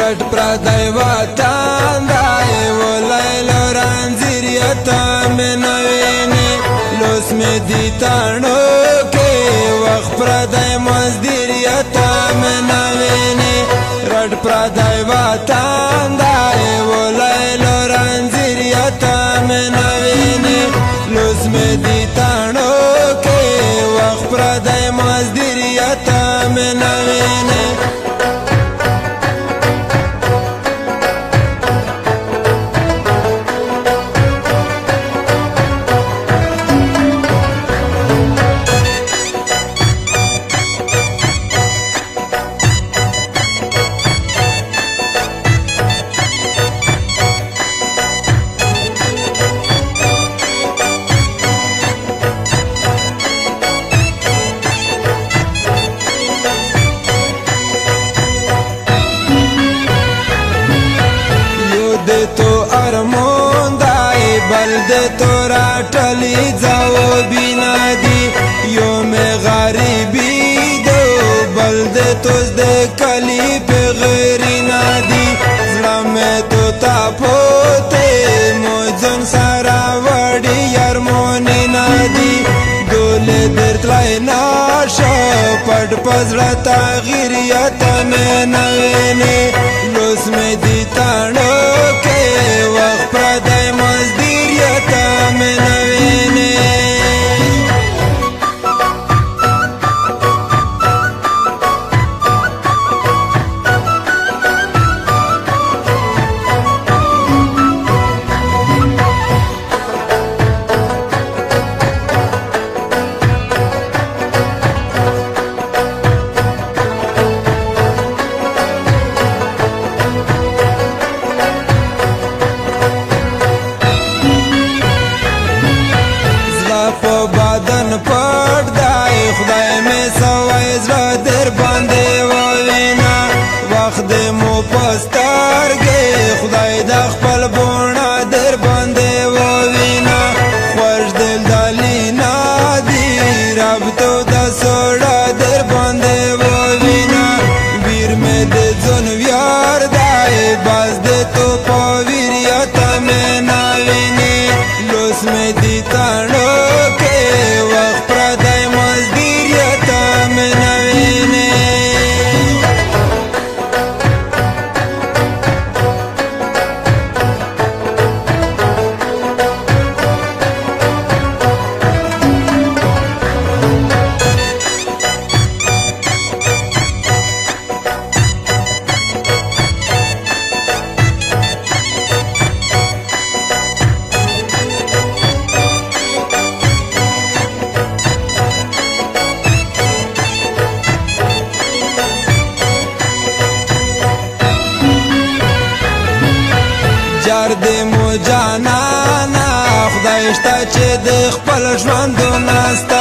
رټ پردی وطن دی ولای لوران زیریتا مې نه وینې لوس مې دي تاڼو کې وخت پردی مزدیریتا مې نه وینې رټ پردی وطن دی ولای لوران زیریتا مې نه وینې لوس مې دي تاڼو کې وخت پردی مزدیریتا مې نه وینې تو ارمون دای بل دے تو راٹلی جاو بینا دی یو میں غریبی دو بل دے توز دے کلی پہ غیری نادی زڑا میں تو تاپوتے موجن سارا وڑی یارمونی نادی دولے در تلائی ناشا پڑ پزڑا تاغیریتا میں نوینے لوس میں دی تانو وخت پردی مزدیریتا مې نه وینې بدن پټ دی خدای مې سوی زړه در باندې ووینا وخت دې مو په سترګې خدای د خپل بوڼه در باندې ووینا خوږ دل دلینا دی رب تو د سوړه در باندې ووینا ویر مې د ځون ویار دی باز دې تو په ویریتا مې نه وینې لوس مې دي تاڼو جار دې مو جانانا خدای شته چې د خپل ژوندونه ستا